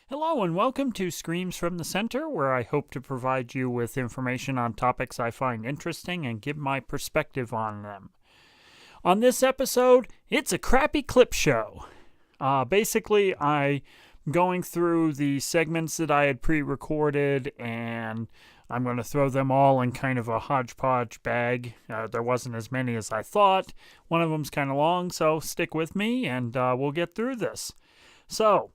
Hello and welcome to Screams from the Center, where I hope to provide you with information on topics I find interesting and give my perspective on them. On this episode, it's a crappy clip show. Basically, I'm going through the segments that I had pre-recorded, and I'm going to throw them all in kind of a hodgepodge bag. There wasn't as many as I thought. One of them's kind of long, so stick with me, and we'll get through this. So,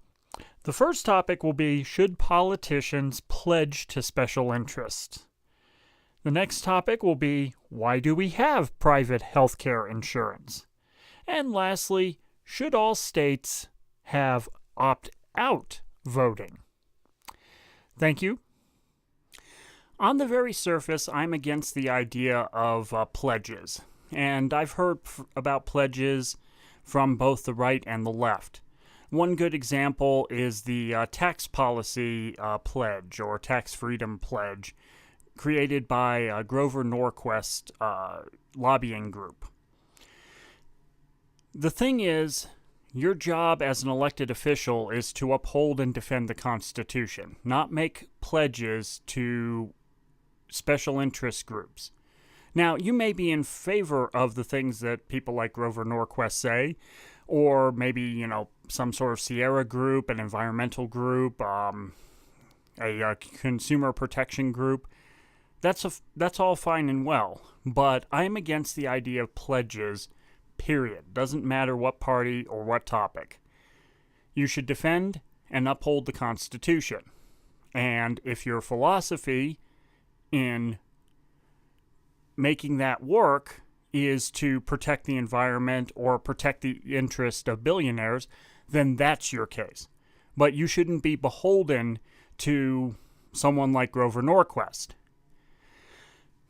the first topic will be, should politicians pledge to special interests? The next topic will be, why do we have private healthcare insurance? And lastly, should all states have opt-out voting? Thank you. On the very surface, I'm against the idea of pledges. And I've heard about pledges from both the right and the left. One good example is the tax policy pledge or tax freedom pledge created by Grover Norquist lobbying group. The thing is, your job as an elected official is to uphold and defend the Constitution, not make pledges to special interest groups. Now, you may be in favor of the things that people like Grover Norquist say, or maybe, some sort of Sierra group, an environmental group, a consumer protection group. That's all fine and well, but I'm against the idea of pledges, period. Doesn't matter what party or what topic. You should defend and uphold the Constitution. And if your philosophy in making that work is to protect the environment or protect the interest of billionaires, then that's your case. But you shouldn't be beholden to someone like Grover Norquist.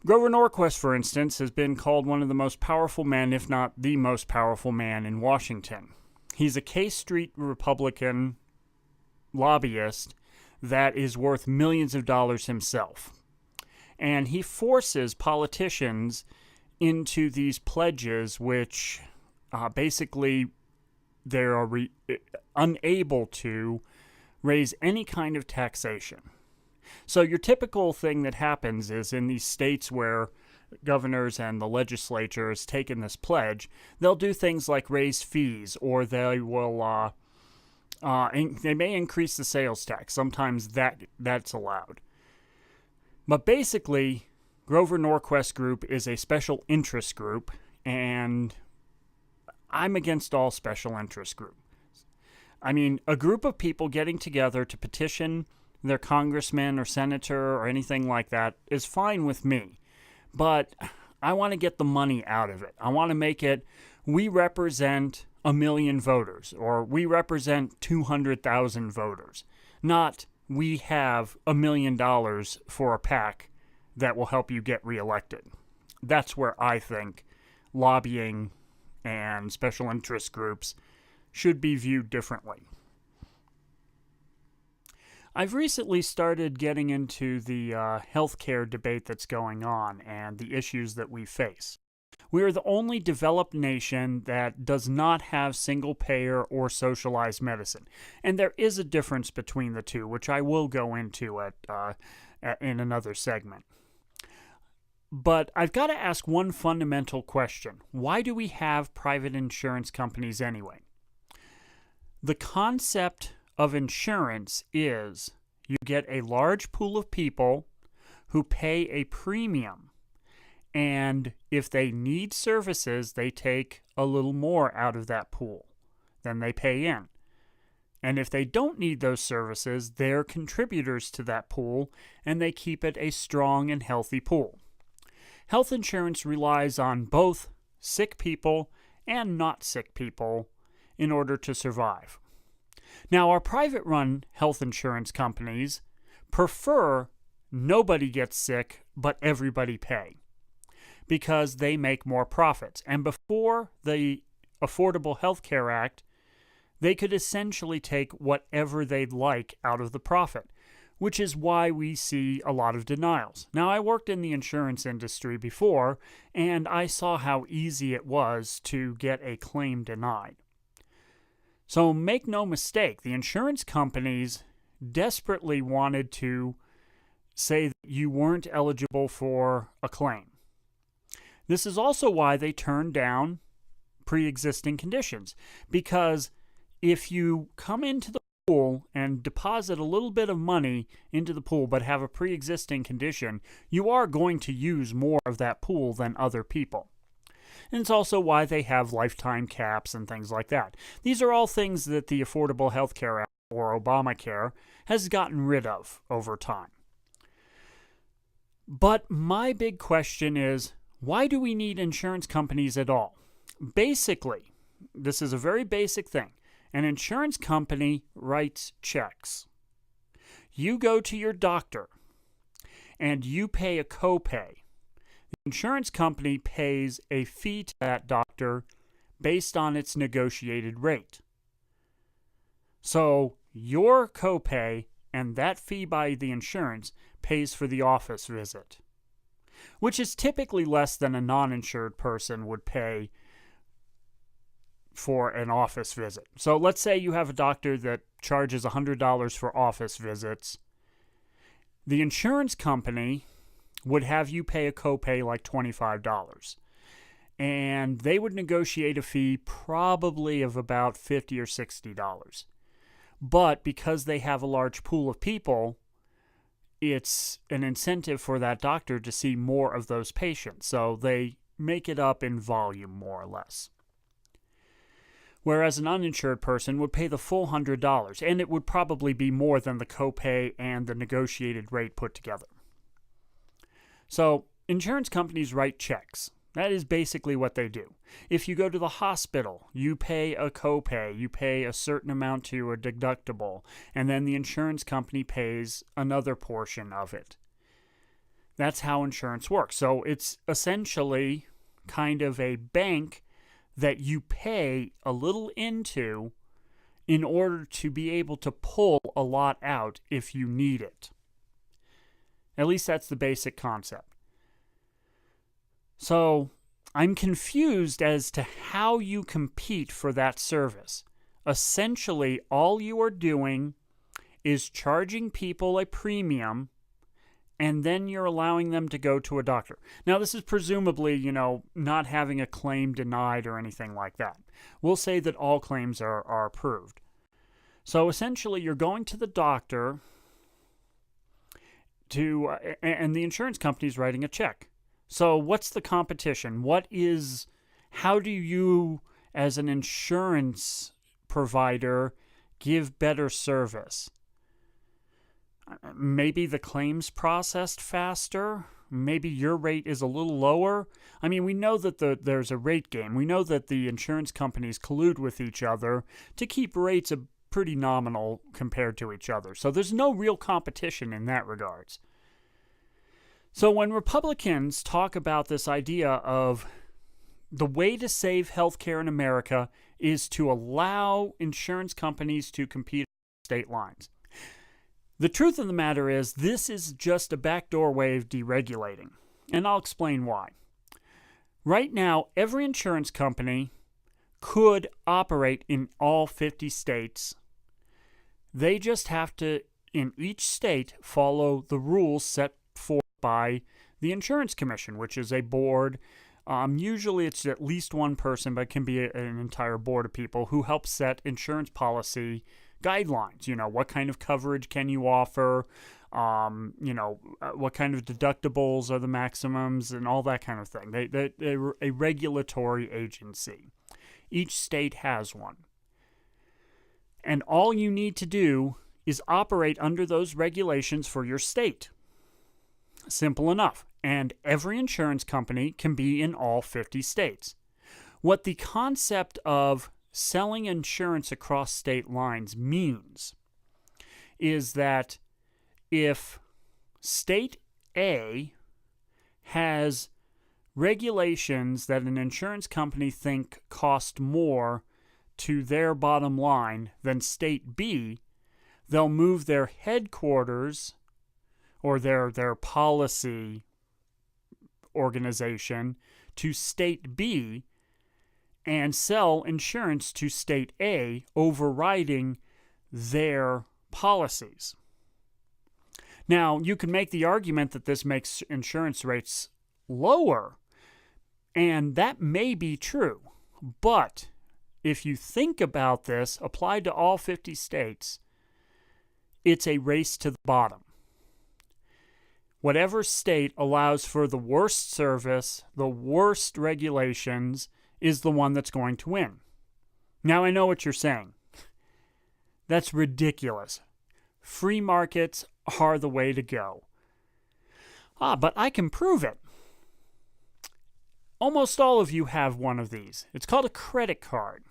Grover Norquist, for instance, has been called one of the most powerful men, if not the most powerful man in Washington. He's a K Street Republican lobbyist that is worth millions of dollars himself. And he forces politicians into these pledges, which basically they are unable to raise any kind of taxation. So your typical thing that happens is in these states where governors and the legislature has taken this pledge, they'll do things like raise fees, or they will they may increase the sales tax. Sometimes that's allowed. But basically, Grover Norquist Group is a special interest group, and I'm against all special interest groups. I mean, a group of people getting together to petition their congressman or senator or anything like that is fine with me. But I want to get the money out of it. I want to make it, we represent 1 million voters, or we represent 200,000 voters, not we have $1 million for a PAC that will help you get reelected. That's where I think lobbying and special interest groups should be viewed differently. I've recently started getting into the healthcare debate that's going on and the issues that we face. We are the only developed nation that does not have single-payer or socialized medicine. And there is a difference between the two, which I will go into in another segment. But I've got to ask one fundamental question. Why do we have private insurance companies anyway? The concept of insurance is you get a large pool of people who pay a premium. And if they need services, they take a little more out of that pool than they pay in. And if they don't need those services, they're contributors to that pool, and they keep it a strong and healthy pool. Health insurance relies on both sick people and not sick people in order to survive. Now, our private-run health insurance companies prefer nobody gets sick, but everybody pay, because they make more profits. And before the Affordable Health Care Act, they could essentially take whatever they'd like out of the profit, which is why we see a lot of denials. Now, I worked in the insurance industry before, and I saw how easy it was to get a claim denied. So make no mistake, the insurance companies desperately wanted to say that you weren't eligible for a claim. This is also why they turned down pre-existing conditions, because if you come into the pool and deposit a little bit of money into the pool but have a pre-existing condition, you are going to use more of that pool than other people. And it's also why they have lifetime caps and things like that. These are all things that the Affordable Health Care Act, or Obamacare, has gotten rid of over time. But my big question is, why do we need insurance companies at all? Basically, this is a very basic thing. An insurance company writes checks. You go to your doctor and you pay a copay. The insurance company pays a fee to that doctor based on its negotiated rate. So your copay and that fee by the insurance pays for the office visit, which is typically less than a non-insured person would pay for an office visit. So let's say you have a doctor that charges $100 for office visits. The insurance company would have you pay a copay like $25. And they would negotiate a fee probably of about $50 or $60. But because they have a large pool of people, it's an incentive for that doctor to see more of those patients. So they make it up in volume, more or less. Whereas an uninsured person would pay the full $100, and it would probably be more than the copay and the negotiated rate put together. So insurance companies write checks. That is basically what they do. If you go to the hospital, you pay a copay, you pay a certain amount to a deductible, and then the insurance company pays another portion of it. That's how insurance works. So it's essentially kind of a bank that you pay a little into in order to be able to pull a lot out if you need it. At least that's the basic concept. So I'm confused as to how you compete for that service. Essentially, all you are doing is charging people a premium, and then you're allowing them to go to a doctor. Now, this is presumably, not having a claim denied or anything like that. We'll say that all claims are approved. So essentially, you're going to the doctor and the insurance company's writing a check. So what's the competition? How do you, as an insurance provider, give better service? Maybe the claims processed faster? Maybe your rate is a little lower? I mean, we know that there's a rate game. We know that the insurance companies collude with each other to keep rates pretty nominal compared to each other. So there's no real competition in that regards. So when Republicans talk about this idea of the way to save healthcare in America is to allow insurance companies to compete on state lines, the truth of the matter is this is just a backdoor way of deregulating, and I'll explain why. Right now, every insurance company could operate in all 50 states. They just have to, in each state, follow the rules set forth by the Insurance Commission, which is a board. Usually it's at least one person, but it can be an entire board of people who help set insurance policy guidelines. What kind of coverage can you offer? What kind of deductibles are the maximums and all that kind of thing. They're a regulatory agency. Each state has one. And all you need to do is operate under those regulations for your state. Simple enough. And every insurance company can be in all 50 states. What the concept of selling insurance across state lines means is that if state A has regulations that an insurance company think cost more to their bottom line than state B, they'll move their headquarters or their policy organization to state B and sell insurance to state A, overriding their policies. Now, you can make the argument that this makes insurance rates lower, and that may be true. But if you think about this applied to all 50 states, it's a race to the bottom. Whatever state allows for the worst service, the worst regulations, is the one that's going to win. Now, I know what you're saying. That's ridiculous. Free markets are the way to go. But I can prove it. Almost all of you have one of these. It's called a credit card.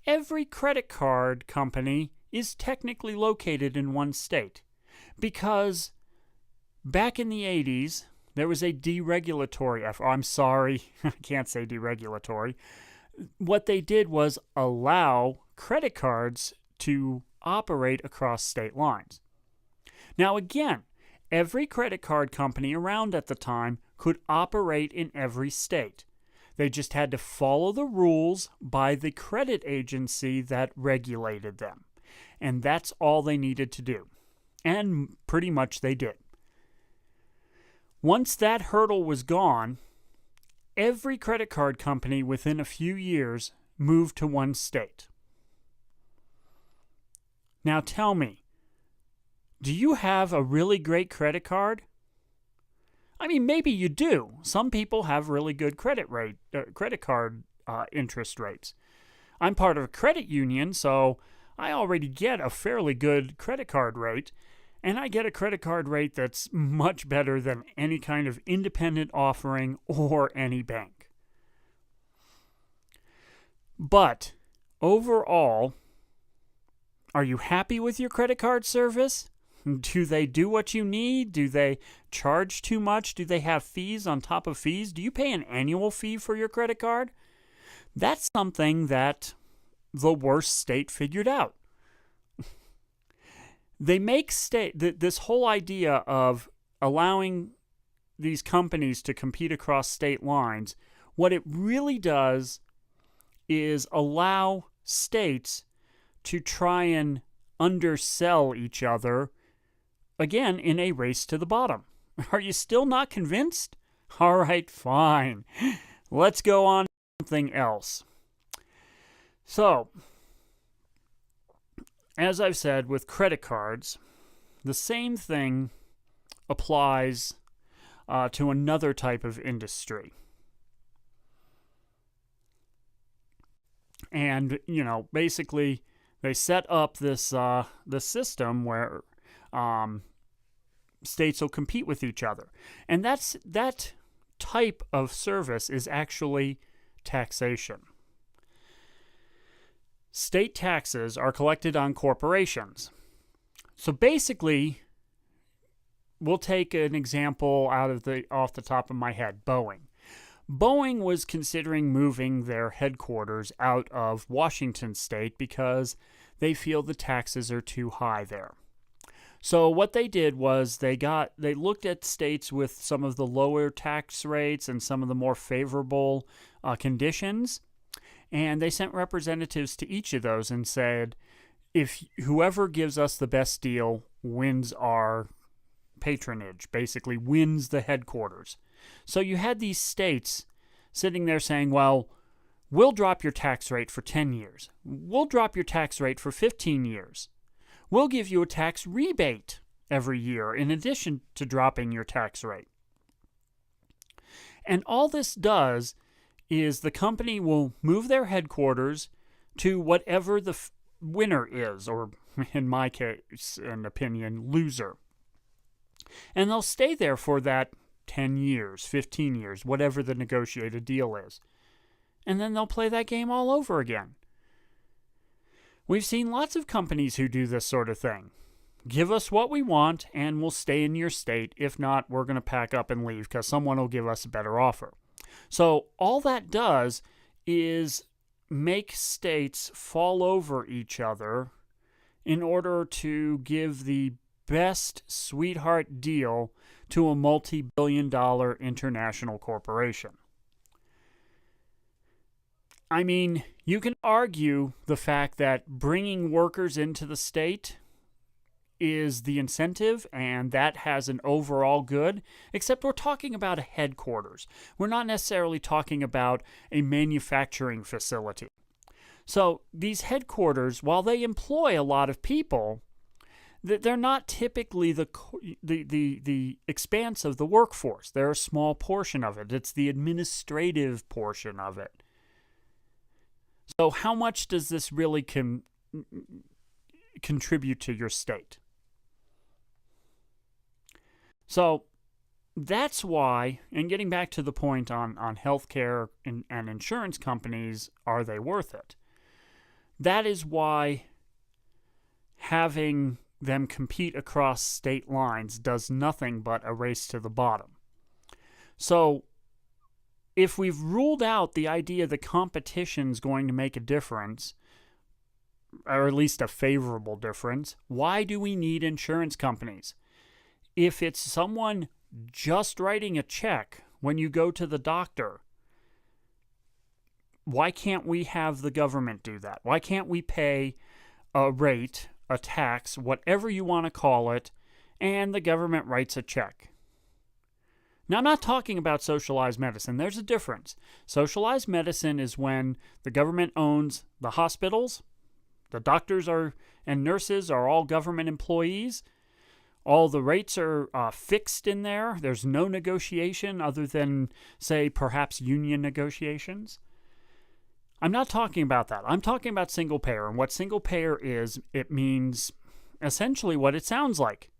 Every credit card company is technically located in one state because back in the 80s, there was a deregulatory effort. I'm sorry, I can't say deregulatory. What they did was allow credit cards to operate across state lines. Now again, every credit card company around at the time could operate in every state. They just had to follow the rules by the credit agency that regulated them. And that's all they needed to do. And pretty much they did. Once that hurdle was gone, every credit card company within a few years moved to one state. Now tell me, do you have a really great credit card? I mean, maybe you do. Some people have really good credit card interest rates. I'm part of a credit union, so I already get a fairly good credit card rate, and I get a credit card rate that's much better than any kind of independent offering or any bank. But overall, are you happy with your credit card service? Do they do what you need? Do they charge too much? Do they have fees on top of fees? Do you pay an annual fee for your credit card? That's something that the worst state figured out. They make this whole idea of allowing these companies to compete across state lines, what it really does is allow states to try and undersell each other, again, in a race to the bottom. Are you still not convinced? All right, fine. Let's go on to something else. So, as I've said, with credit cards, the same thing applies to another type of industry. And, basically, they set up this system where states will compete with each other. And that type of service is actually taxation. State taxes are collected on corporations. So basically, we'll take an example off the top of my head, Boeing. Boeing was considering moving their headquarters out of Washington state because they feel the taxes are too high there. So what they did was they looked at states with some of the lower tax rates and some of the more favorable conditions, and they sent representatives to each of those and said, if whoever gives us the best deal wins our patronage, basically wins the headquarters. So you had these states sitting there saying, well, we'll drop your tax rate for 10 years. We'll drop your tax rate for 15 years. We'll give you a tax rebate every year in addition to dropping your tax rate. And all this does is the company will move their headquarters to whatever the winner is, or in my case and opinion, loser. And they'll stay there for that 10 years, 15 years, whatever the negotiated deal is. And then they'll play that game all over again. We've seen lots of companies who do this sort of thing. Give us what we want and we'll stay in your state. If not, we're going to pack up and leave because someone will give us a better offer. So all that does is make states fall over each other in order to give the best sweetheart deal to a multi-billion-dollar international corporation. I mean, you can argue the fact that bringing workers into the state is the incentive, and that has an overall good, except we're talking about a headquarters. We're not necessarily talking about a manufacturing facility. So these headquarters, while they employ a lot of people, they're not typically the expanse of the workforce. They're a small portion of it. It's the administrative portion of it. So how much does this really contribute to your state? So that's why, and getting back to the point on healthcare and insurance companies, are they worth it? That is why having them compete across state lines does nothing but a race to the bottom. So if we've ruled out the idea that competition's going to make a difference, or at least a favorable difference, why do we need insurance companies? If it's someone just writing a check when you go to the doctor, why can't we have the government do that? Why can't we pay a rate, a tax, whatever you want to call it, and the government writes a check? Now, I'm not talking about socialized medicine. There's a difference. Socialized medicine is when the government owns the hospitals, the doctors and nurses are all government employees. All the rates are fixed in there. There's no negotiation other than, say, perhaps union negotiations. I'm not talking about that. I'm talking about single payer. And what single payer is, it means essentially what it sounds like.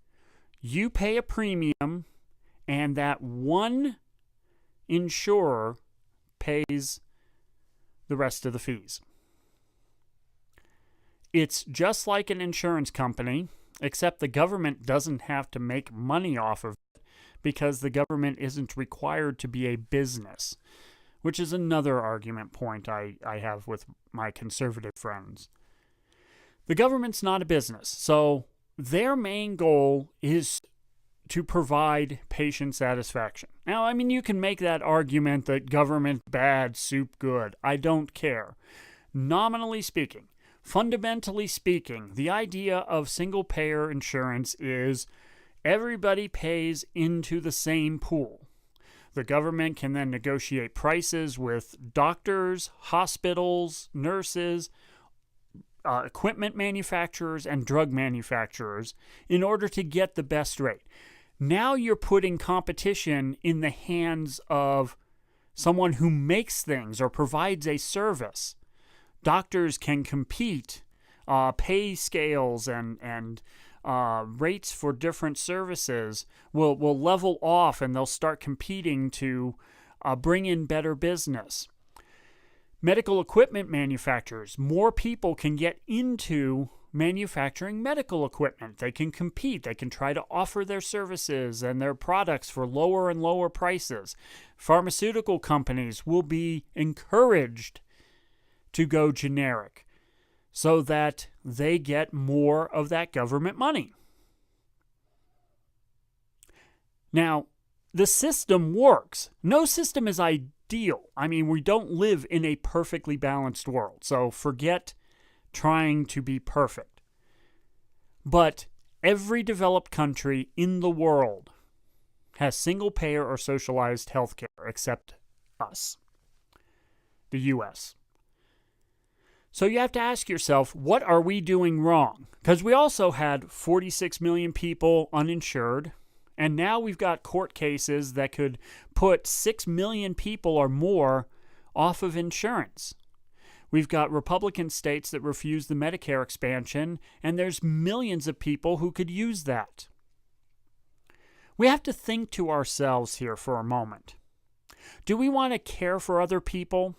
You pay a premium, and that one insurer pays the rest of the fees. It's just like an insurance company, except the government doesn't have to make money off of it because the government isn't required to be a business, which is another argument point I have with my conservative friends. The government's not a business, so their main goal is to provide patient satisfaction. Now, I mean, you can make that argument that government bad, soup good. I don't care. Nominally speaking, fundamentally speaking, the idea of single-payer insurance is everybody pays into the same pool. The government can then negotiate prices with doctors, hospitals, nurses, equipment manufacturers, and drug manufacturers in order to get the best rate. Now you're putting competition in the hands of someone who makes things or provides a service. Doctors can compete, pay scales and rates for different services will level off, and they'll start competing to bring in better business. Medical equipment manufacturers, more people can get into manufacturing medical equipment. They can compete. They can try to offer their services and their products for lower and lower prices. Pharmaceutical companies will be encouraged to go generic so that they get more of that government money. Now, the system works. No system is ideal. I mean, we don't live in a perfectly balanced world, so forget trying to be perfect. But every developed country in the world has single-payer or socialized healthcare except us, the U.S. So you have to ask yourself, what are we doing wrong? Because we also had 46 million people uninsured, and now we've got court cases that could put 6 million people or more off of insurance. We've got Republican states that refuse the Medicare expansion, and there's millions of people who could use that. We have to think to ourselves here for a moment. Do we want to care for other people?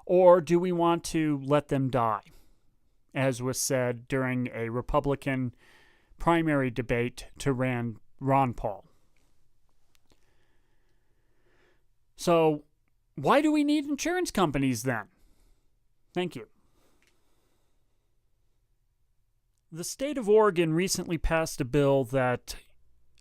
Or do we want to let them die, as was said during a Republican primary debate to Ron Paul? So, why do we need insurance companies then? Thank you. The state of Oregon recently passed a bill that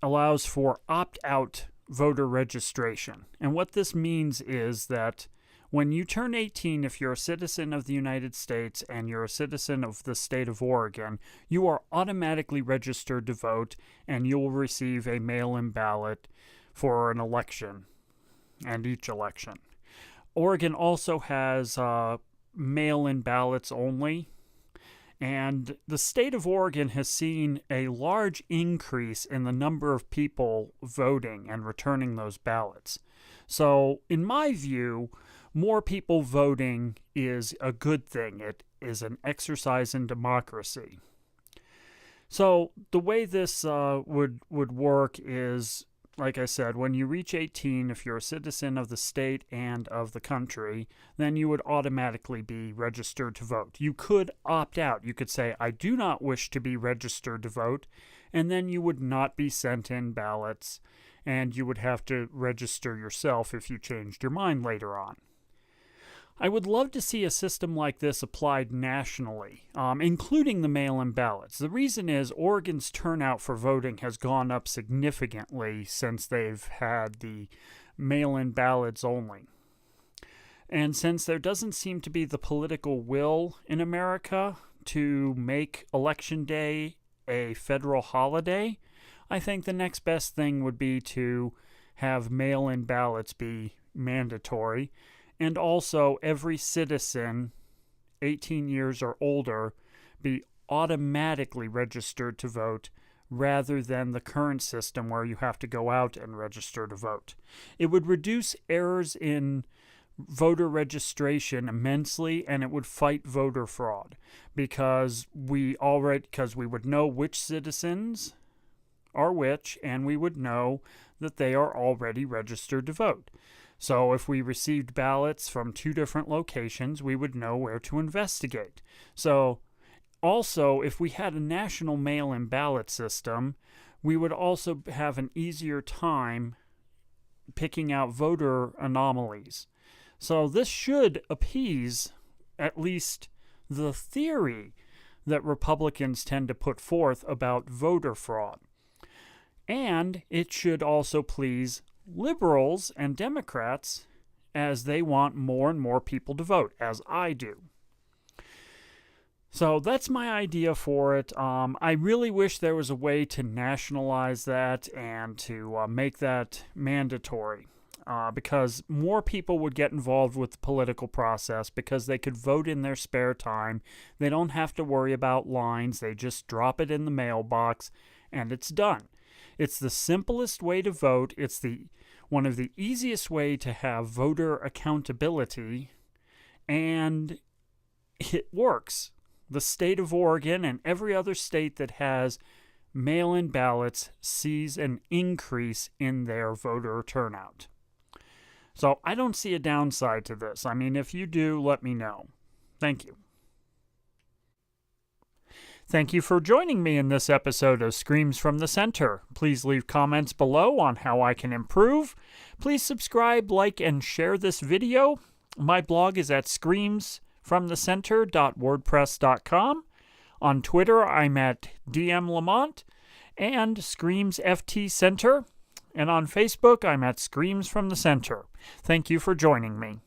allows for opt-out voter registration. And what this means is that When you turn 18, if you're a citizen of the United States and you're a citizen of the state of Oregon, you are automatically registered to vote, and you will receive a mail-in ballot for an election, and each election. Oregon also has mail-in ballots only, and the state of Oregon has seen a large increase in the number of people voting and returning those ballots. So, in my view, more people voting is a good thing. It is an exercise in democracy. So, the way this would work is, like I said, when you reach 18, if you're a citizen of the state and of the country, then you would automatically be registered to vote. You could opt out. You could say, I do not wish to be registered to vote, and then you would not be sent in ballots, and you would have to register yourself if you changed your mind later on. I would love to see a system like this applied nationally, including the mail-in ballots. The reason is Oregon's turnout for voting has gone up significantly since they've had the mail-in ballots only. And since there doesn't seem to be the political will in America to make Election Day a federal holiday, I think the next best thing would be to have mail-in ballots be mandatory. And also, every citizen 18 years or older be automatically registered to vote rather than the current system where you have to go out and register to vote. It would reduce errors in voter registration immensely, and it would fight voter fraud because we would know which citizens are which, and we would know that they are already registered to vote. So if we received ballots from two different locations, we would know where to investigate. So also, if we had a national mail-in ballot system, we would also have an easier time picking out voter anomalies. So this should appease at least the theory that Republicans tend to put forth about voter fraud. And it should also please liberals and Democrats, as they want more and more people to vote, as I do. So that's my idea for it. I really wish there was a way to nationalize that and to make that mandatory, because more people would get involved with the political process because they could vote in their spare time. They don't have to worry about lines. They just drop it in the mailbox and it's done. It's the simplest way to vote. It's one of the easiest way to have voter accountability, and it works. The state of Oregon and every other state that has mail-in ballots sees an increase in their voter turnout. So I don't see a downside to this. I mean, if you do, let me know. Thank you. Thank you for joining me in this episode of Screams from the Center. Please leave comments below on how I can improve. Please subscribe, like, and share this video. My blog is at screamsfromthecenter.wordpress.com. On Twitter, I'm at DMLamont and ScreamsFTCenter. And on Facebook, I'm at Screams from the Center. Thank you for joining me.